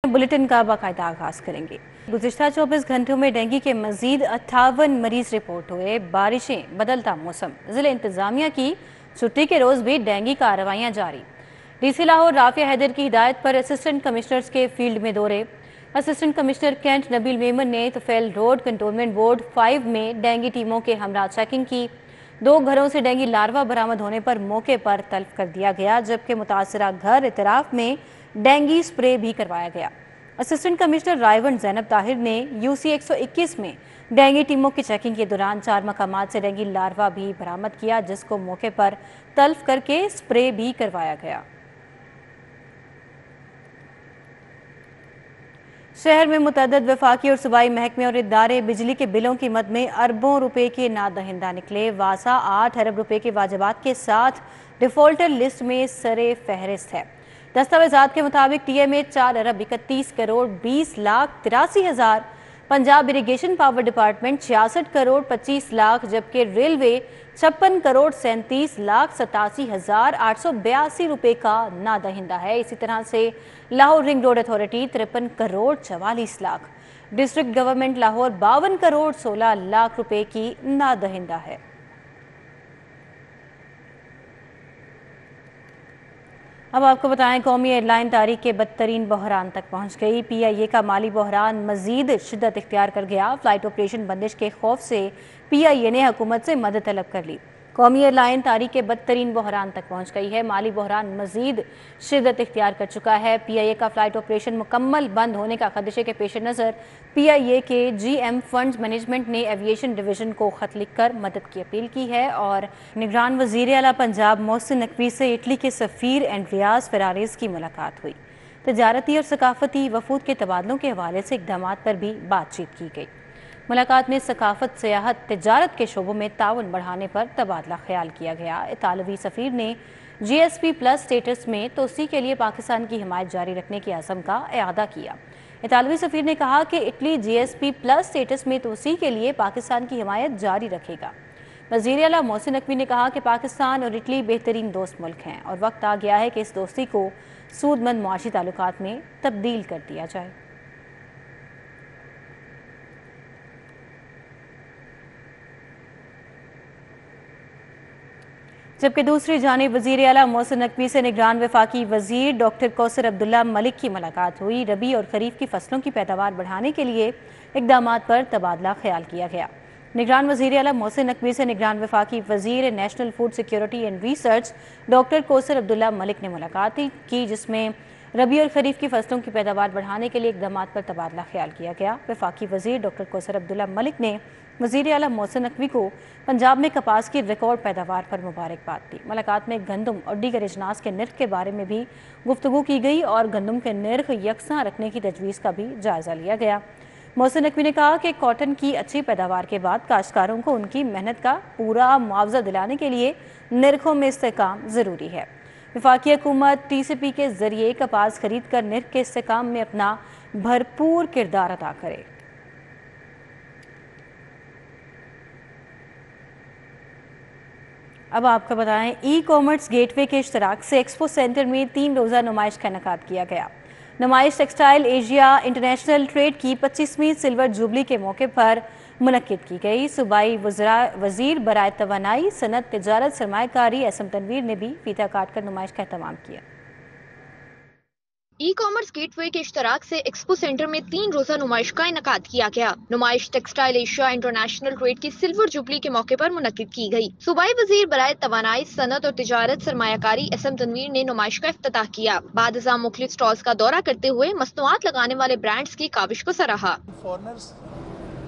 Bulletin का बाकायदा आगाज करेंगे। गुज़िश्ता 24 घंटों में डेंगू के मजीद 58 मरीज रिपोर्ट हुए। बारिशें, बदलता मौसम, जिले इंतजामिया की छुट्टी के रोज भी डेंगू कार्रवाइयां जारी। डीसी लाहौर राफिया हैदर की हिदायत पर असिस्टेंट कमिश्नर्स के फील्ड में दौरे। Assistant commissioner cantt Nabeel Memon ने तुफैल रोड कंटोनमेंट बोर्ड 5 में डेंगू टीमों के हमरा चेकिंग की। 2 घरों से डेंगू लार्वा बरामद होने पर मौके पर तल्फ कर दिया गया, जबकि मुतासरा घर इतराफ में डेंगू स्प्रे भी करवाया गया। असिस्टेंट कमिश्नर रायवन ज़ैनब ताहिर ने यूसी 121 में डेंगू टीमों की चेकिंग के दौरान 4 मकामात से डेंगू लार्वा भी बरामद किया, जिसको मौके पर तल्फ करके स्प्रे भी करवाया गया। शहर में मुतअद्दिद वफाकी और सूबाई महकमे और इदारे बिजली के बिलों की मद में अरबों रुपए के नादहिंदा निकले। वासा 8 अरब रुपए के वाजिबात के साथ डिफॉल्टर लिस्ट में सरे फहरिस्त है। दस्तावेजात के मुताबिक टीएमए 4 अरब 31 करोड़ 20 लाख 83 हजार, Punjab irrigation power department 66 crore 25 lakh, जबकि रेलवे 56 करोड़ 37 लाख 87 हजार 882 रुपए का नादहिंदा है। इसी तरह से Lahore ring road authority 53 crore 44 lakh, district government Lahore 52 crore 16 lakh रुपए की नादहिंदा है। अब आपको बताएं, कौमी एयरलाइन तारीख के बदतरीन बहरान तक पहुंच गई। पीआईए का माली बहरान मजीद शिद्दत इख्तियार कर गया। फ्लाइट ऑपरेशन बंदिश के खौफ से पीआईए ने हुकूमत से मदद तलब कर ली। कौमी एयरलाइन तारीख के बदतरीन बहरान तक पहुंच गई है। माली बहरान मजीद शिद्दत इख्तियार कर चुका है। पीआईए का फ्लाइट ऑपरेशन मुकम्मल बंद होने का खदशे के पेश नज़र पीआईए के जीएम फंड्स मैनेजमेंट ने एविएशन डिवीजन को खत लिखकर मदद की अपील की है। और निगरान वज़ीर आला पंजाब मोहसिन नकवी से इटली के सफ़ीर एंड्रियास फेरारेज की मुलाकात हुई। तजारती और सकाफती वफूद के तबादलों के हवाले से इक़दाम पर भी बातचीत की गई। मुलाकात में सकाफत, सियाहत, तिजारत के शोबों में ताउन बढ़ाने पर तबादला ख्याल किया गया। इतालवी सफ़ीर ने जीएसपी प्लस स्टेटस में तोसी के लिए पाकिस्तान की हिमायत जारी रखने की अज़म का इआदा किया। इतालवी सफ़ीर ने कहा कि इटली जीएसपी प्लस स्टेटस में तोसी के लिए पाकिस्तान की हिमायत जारी रखेगा। वज़ीर आला मोहसिन नकवी ने कहा कि पाकिस्तान और इटली बेहतरीन दोस्त मुल्क हैं और वक्त आ गया है कि इस दोस्ती को सूदमंद मुआशी ताल्लुकात में तब्दील कर दिया जाए। जबकि दूसरी जानिब वज़ीर आला मोहसिन नकवी से निगरान वफाकी वज़ीर डॉक्टर कौसर अब्दुल्ला मलिक की मुलाकात हुई। रबी और खरीफ की फसलों की पैदावार बढ़ाने के लिए इक़दामात पर तबादला ख्याल किया गया। निगरान वज़ीर आला मोहसिन नकवी से निगरान वफाकी वज़ीर national food security and research doctor Kausar Abdullah Malik ने मुलाकात की, जिसमें रबी और खरीफ की फसलों की पैदावार बढ़ाने के लिए इक़दामात पर तबादला ख्याल किया गया। वफाकी वज़ीर डॉक्टर कौसर अब्दुल्ला मलिक ने वज़ीर आला मोहसिन नकवी को पंजाब में कपास की रिकॉर्ड पैदावार पर मुबारकबाद दी। मुलाकात में गंदम और दीगर अजनास के निर्ख के बारे में भी गुफ्तगू की गई और गंदम के निर्ख यकसां रखने की तजवीज़ का भी जायज़ा लिया गया। मोहसिन नकवी ने कहा कि कॉटन की अच्छी पैदावार के बाद काश्तकारों को उनकी मेहनत का पूरा मुआवजा दिलाने के लिए निर्खों में इस्तेकाम ज़रूरी है। वफाकी हुकूमत टीसीपी के ज़रिए कपास खरीद कर निर्ख के इस्तेकाम में अपना भरपूर किरदार अदा करे। अब आपको बताएं, ई कॉमर्स गेटवे के इश्तराक से एक्सपो सेंटर में 3 रोज़ा नुमाइश का इनेकाद किया गया। नुमाइश टेक्सटाइल एशिया इंटरनेशनल ट्रेड की 25वीं सिल्वर जुबली के मौके पर मुनक्किद की गई। सूबाई वज़ीर बराए तवानाई, सनत, तिजारत, सरमायाकारी एसएम तनवीर ने भी फीता काट कर नुमाइश का एहतमाम किया। ई कॉमर्स गेटवे के इश्तराक से एक्सपो सेंटर में 3 रोजा नुमाइश का इनेकाद किया गया। नुमाइश टेक्सटाइल एशिया इंटरनेशनल ट्रेड की सिल्वर जुबली के मौके पर मुनक्किद की गई। सूबाई वजीर बराए तवानाई, सनत और तिजारत, सरमायाकारी एसएम तनवीर ने नुमाइश का इफ्तिताह किया। बाद अज़ां मुख्तलिफ स्टॉल्स का दौरा करते हुए मसनूआत लगाने वाले ब्रांड्स की काविश को सराहा। फॉरेनर्स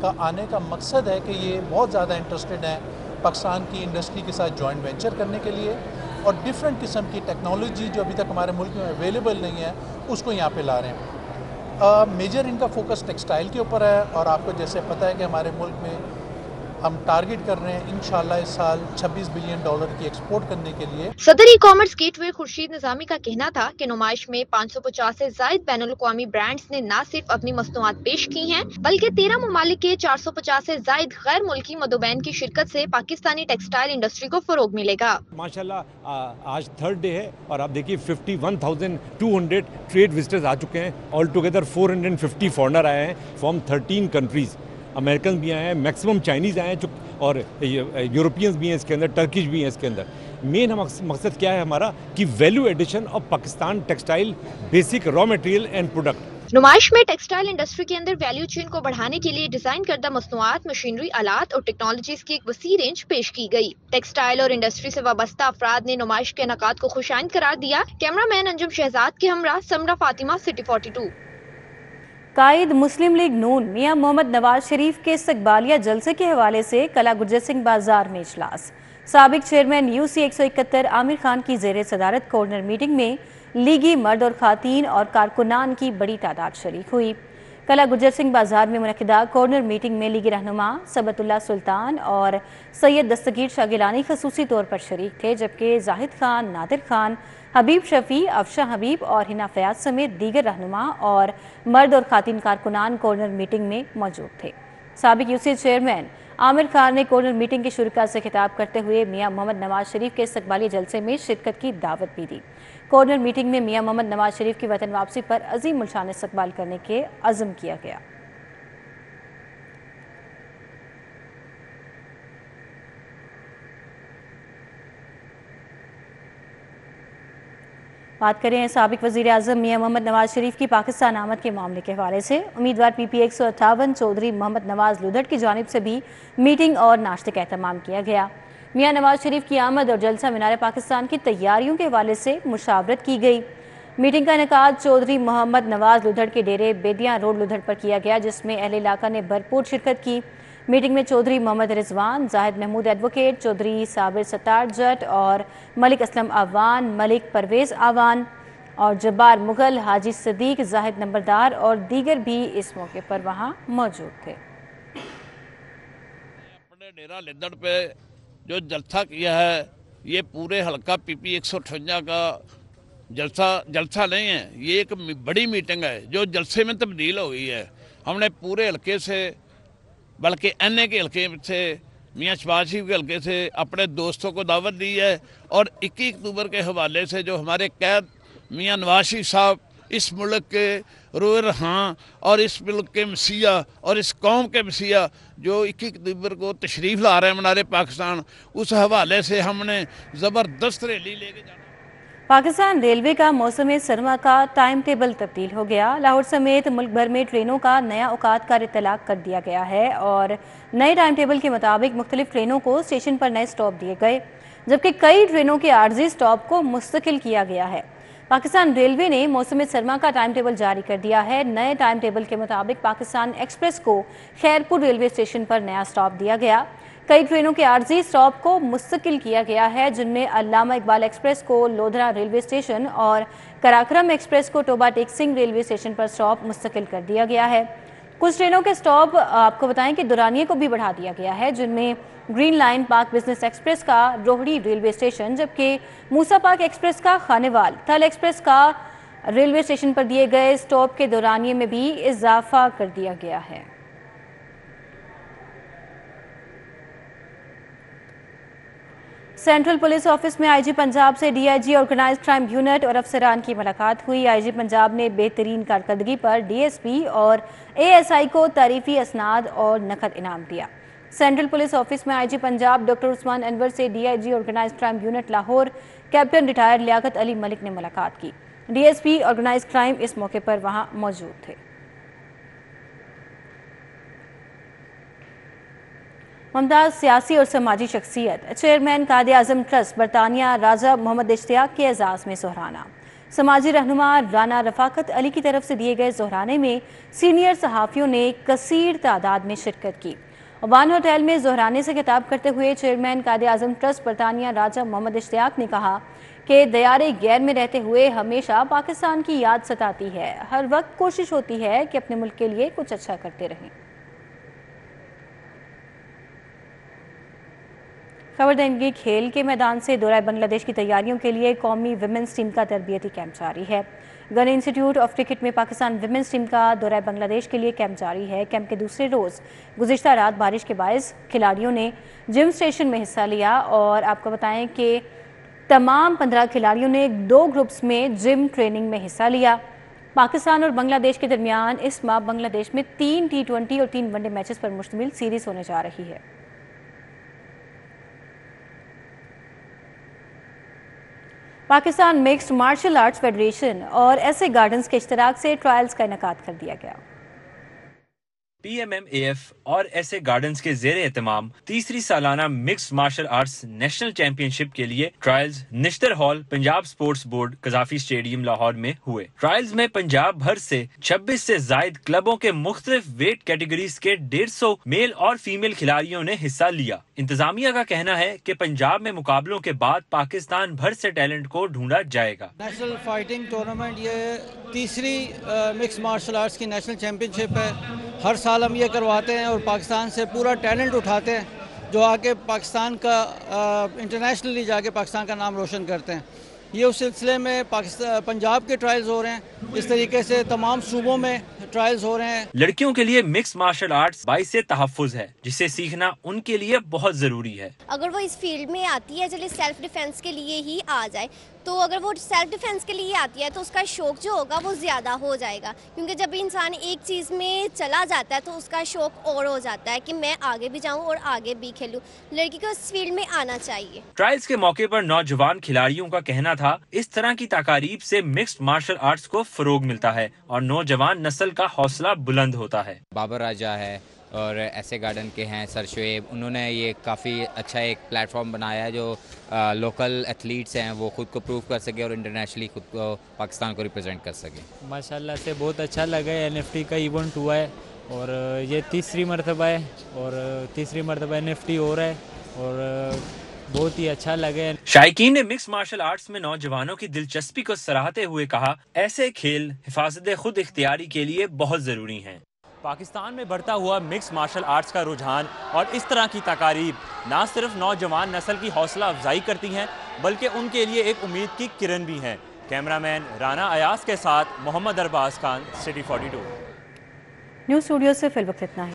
का आने का मकसद है कि ये बहुत ज़्यादा इंटरेस्टेड हैं पाकिस्तान की इंडस्ट्री के साथ जॉइंट वेंचर करने के लिए और डिफरेंट किस्म की टेक्नोलॉजी जो अभी तक हमारे मुल्क में अवेलेबल नहीं है उसको यहाँ पे ला रहे हैं। मेजर इनका फोकस टेक्सटाइल के ऊपर है और आपको जैसे पता है कि हमारे मुल्क में ہم ٹارگٹ کر رہے ہیں انشاءاللہ اس سال $26 بلین کی ایکسپورٹ کرنے کے لیے۔ صدر ای کامرس گیٹ وے خورشید نظامی کا کہنا تھا کہ نمائش میں 550 سے زائد بین الاقوامی برانڈز نے نہ صرف اپنی مصنوعات پیش کی ہیں بلکہ 13 ممالک کے 450 سے زائد غیر ملکی مندوبین کی شرکت سے پاکستانی ٹیکسٹائل انڈسٹری کو فروغ ملے گا۔ ماشاءاللہ آج تھرڈ ڈے ہے اور آپ دیکھیے 51,200 ٹریڈ وزٹرز آ چکے ہیں، آل ٹوگیدر 450 فارنر آئے ہیں فرام 13 کنٹریز، امریکن بھی آئے ہیں، میکسیمم چائنیز آئے ہیں اور یورپینز بھی ہیں اس کے اندر، ٹرکش بھی ہیں اس کے اندر۔ مین مقصد کیا ہے ہمارا کہ value addition of Pakistan textile basic raw material and product. نمائش میں ٹیکسٹائل انڈسٹری کے اندر ویلیو چین کو بڑھانے کے لیے ڈیزائن کردہ مصنوعات، مشینری، آلات اور ٹیکنالوجیز کی ایک وسیع رینج پیش کی گئی۔ ٹیکسٹائل اور انڈسٹری سے وابستہ افراد نے نمائش کے انعقاد کو خوش آئند قرار دیا۔ کیمرہ مین انجم شہزاد کے ہمراہ سمرہ فاطمہ، سٹی 42۔ قائد مسلم لیگ نون میاں محمد نواز شریف کے استقبالیہ جلسے کے حوالے سے کلا گرجر سنگھ بازار میں اجلاس۔ سابق چیئرمین UC 171 عامر خان کی زیر صدارت کارنر میٹنگ میں لیگی مرد اور خواتین اور کارکنان کی بڑی تعداد شریک ہوئی۔ کلا گرجر سنگھ بازار میں منعقدہ کارنر میٹنگ میں لیگی رہنما صبت اللہ سلطان اور سید دستگیر شاہ گیلانی خصوصی طور پر شریک تھے، جبکہ زاہد خان، نادر خان، حبیب شفیع، افشاں حبیب اور ہنا فیاض سمیت دیگر رہنما اور مرد اور خواتین کارکنان کارنر میٹنگ میں موجود تھے۔ سابق UC چیئرمین عامر خان نے کارنر میٹنگ کے شرکاء سے خطاب کرتے ہوئے میاں محمد نواز شریف کے استقبالی جلسے میں شرکت کی دعوت بھی دی۔ کارنر میٹنگ میں میاں محمد نواز شریف کی وطن واپسی پر عظیم الشان استقبال کرنے کے عزم کیا گیا۔ بات کریں سابق وزیر اعظم میاں محمد نواز شریف کی پاکستان آمد کے معاملے کے حوالے سے، امیدوار PP 158 چودھری محمد نواز لودھڑ کی جانب سے بھی میٹنگ اور ناشتے کا اہتمام کیا گیا۔ میاں نواز شریف کی آمد اور جلسہ مینار پاکستان کی تیاریوں کے حوالے سے مشاورت کی گئی۔ میٹنگ کا انعقاد چودھری محمد نواز لودھڑ کے ڈیرے بیدیاں روڈ لودھڑ پر کیا گیا، جس میں اہل علاقہ نے بھرپور شرکت کی۔ میٹنگ میں چودھری محمد رضوان، زاہد محمود ایڈوکیٹ، چودھری صابر ستار جٹ اور ملک اسلم آوان، ملک پرویز آوان اور جبار مغل، حاجی صدیق، زاہد نمبردار اور دیگر بھی اس موقع پر وہاں موجود تھے۔ اپنے ڈیرہ لدڑ پہ جو جلسہ کیا ہے، یہ پورے حلقہ PP 158 کا جلسہ نہیں ہے، یہ ایک بڑی میٹنگ ہے جو جلسے میں تبدیل ہو گئی ہے۔ ہم نے پورے حلقے سے، بلکہ NA کے حلقے سے، میاں شہباز شریف کے حلقے سے اپنے دوستوں کو دعوت دی ہے، اور 21 اکتوبر کے حوالے سے جو ہمارے قید میاں نواز شریف صاحب اس ملک کے روح رہاں اور اس ملک کے مسیح اور اس قوم کے مسیح جو 21 اکتوبر کو تشریف لا رہے ہیں منارے پاکستان، اس حوالے سے ہم نے زبردست ریلی لے کے جانا۔ پاکستان ریلوے کا موسم سرما کا ٹائم ٹیبل تبدیل ہو گیا۔ لاہور سمیت ملک بھر میں ٹرینوں کا نیا اوقات کا اطلاق کر دیا گیا ہے اور نئے ٹائم ٹیبل کے مطابق مختلف ٹرینوں کو اسٹیشن پر نئے سٹاپ دیے گئے، جبکہ کئی ٹرینوں کے عارضی سٹاپ کو مستقل کیا گیا ہے۔ پاکستان ریلوے نے موسم سرما کا ٹائم ٹیبل جاری کر دیا ہے۔ نئے ٹائم ٹیبل کے مطابق پاکستان ایکسپریس کو خیرپور ریلوے اسٹیشن پر نیا سٹاپ دیا گیا۔ کئی ٹرینوں کے عارضی سٹاپ کو مستقل کیا گیا ہے، جن میں علامہ اقبال ایکسپریس کو لودھرا ریلوے اسٹیشن اور کراکرم ایکسپریس کو ٹوبا ٹیک سنگھ ریلوے اسٹیشن پر سٹاپ مستقل کر دیا گیا ہے۔ کچھ ٹرینوں کے سٹاپ آپ کو بتائیں کہ دورانیے کو بھی بڑھا دیا گیا ہے، جن میں گرین لائن پاک بزنس ایکسپریس کا روہڑی ریلوے اسٹیشن، جبکہ موسیٰ پاک ایکسپریس کا خانیوال، تھل ایکسپریس کا ریلوے اسٹیشن پر دیے گئے سٹاپ کے دورانیے میں بھی اضافہ کر دیا گیا ہے۔ سینٹرل پولیس آفس میں IG پنجاب سے DIG آرگنائزڈ کرائم یونٹ اور افسران کی ملاقات ہوئی۔ IG پنجاب نے بہترین کارکردگی پر DSP اور ASI کو تعریفی اسناد اور نقد انعام دیا۔ سینٹرل پولیس آفس میں IG پنجاب ڈاکٹر عثمان انور سے DIG organised crime unit Lahore captain retired Liaquat Ali Malik نے ملاقات کی۔ DSP آرگنائزڈ کرائم اس موقع پر وہاں موجود تھے۔ ممتاز سیاسی اور سماجی شخصیت، چیئرمین قائد اعظم ٹرسٹ برطانیہ راجہ محمد اشتیاق کے اعزاز میں زہرانہ۔ سماجی رہنما رانا رفاقت علی کی طرف سے دیے گئے زہرانے میں سینئر صحافیوں نے کثیر تعداد میں شرکت کی۔ وان ہوٹل میں زہرانے سے خطاب کرتے ہوئے چیئرمین قائد اعظم ٹرسٹ برطانیہ راجہ محمد اشتیاق نے کہا کہ دیار غیر میں رہتے ہوئے ہمیشہ پاکستان کی یاد ستاتی ہے، ہر وقت کوشش ہوتی ہے کہ اپنے ملک کے لیے کچھ اچھا کرتے رہیں۔ खबर देंगे खेल के मैदान से। दौरा बांग्लादेश की तैयारियों के लिए कौमी विमेंस टीम का तरबियती कैंप जारी है। गन इंस्टीट्यूट ऑफ क्रिकेट में पाकिस्तान विमेंस टीम का दौरा बांग्लादेश के लिए कैंप जारी है। कैंप के दूसरे रोज़ गुज़िश्ता रात बारिश के बायस खिलाड़ियों ने जिम स्टेशन में हिस्सा लिया और आपको बताएं कि तमाम 15 खिलाड़ियों ने 2 ग्रुप्स में जिम ट्रेनिंग में हिस्सा लिया। पाकिस्तान और बांग्लादेश के दरमियान इस माह बांग्लादेश में 3 T20 और 3 वनडे मैचेस पर मुश्तमिल सीरीज होने जा रही है। Pakistan mixed martial arts federation और ऐसे गार्डन्स के इश्तराक से ट्रायल्स का इनेकाद कर दिया गया। PMMAF और ऐसे गार्डन्स के ज़ेरे एहतमाम तीसरी सालाना mixed martial arts national championship के लिए trials Nishtar hall Punjab sports board Qaddafi stadium Lahore में हुए। ट्रायल्स में पंजाब भर से 26 से जायद क्लबों के मुख्तलिफ वेट कैटेगरीज के 150 मेल और फीमेल खिलाड़ियों ने हिस्सा लिया। इंतजामिया का कहना है कि पंजाब में मुकाबलों के बाद पाकिस्तान भर से टैलेंट को ढूंढा जाएगा। नेशनल फाइटिंग टूर्नामेंट ये तीसरी मिक्स मार्शल आर्ट्स की नेशनल चैंपियनशिप है। हर साल हम ये करवाते हैं और पाकिस्तान से पूरा टैलेंट उठाते हैं जो आके पाकिस्तान का इंटरनेशनली जाके पाकिस्तान का नाम रोशन करते हैं। ये उस सिलसिले में पंजाब के ट्रायल्स हो रहे हैं। इस तरीके से तमाम सूबों में ट्रायल्स हो रहे हैं। लड़कियों के लिए मिक्स मार्शल आर्ट्स बाइसे तहफ़्फ़ुज़ है जिसे सीखना उनके लिए बहुत ज़रूरी है। अगर वो इस फील्ड में आती है, चलिए सेल्फ डिफेंस के लिए ही आ जाए, तो अगर वो सेल्फ डिफेंस के लिए आती है तो उसका शौक जो होगा वो ज़्यादा हो जाएगा, क्योंकि जब इंसान एक चीज़ में चला जाता है तो उसका शौक और हो जाता है कि मैं आगे भी जाऊं और आगे भी खेलूं। लड़की को इस फील्ड में आना चाहिए। ट्रायल्स के मौके पर नौजवान खिलाड़ियों का कहना था इस तरह की तकारीब से मिक्स्ड मार्शल आर्ट्स को फरोग मिलता है और नौजवान नस्ल का हौसला बुलंद होता है। बाबर राजा है और ऐसे गार्डन के हैं सर शोएब, उन्होंने ये काफ़ी अच्छा एक प्लेटफॉर्म बनाया है जो लोकल एथलीट्स हैं वो खुद को प्रूव कर सके और इंटरनेशनली खुद को पाकिस्तान को रिप्रेजेंट कर सके। माशाल्लाह से बहुत अच्छा लगा। NFT का इवेंट हुआ है और ये तीसरी मरतबा है और तीसरी मरतबा NFT हो रहा है और बहुत ही अच्छा लगे। शायकीन ने मिक्स मार्शल आर्ट्स में नौजवानों की दिलचस्पी को सराहते हुए कहा, ऐसे खेल हिफाजत खुद इख्तियारी के लिए बहुत ज़रूरी हैं। पाकिस्तान में बढ़ता हुआ मिक्स मार्शल आर्ट्स का रुझान और इस तरह की तकारीब न सिर्फ नौजवान नस्ल की हौसला अफजाई करती हैं बल्कि उनके लिए एक उम्मीद की किरण भी हैं। कैमरामैन राना अयाज के साथ Mohammad Arbaz Khan, city 42। News studio से फिल वक्त इतना है।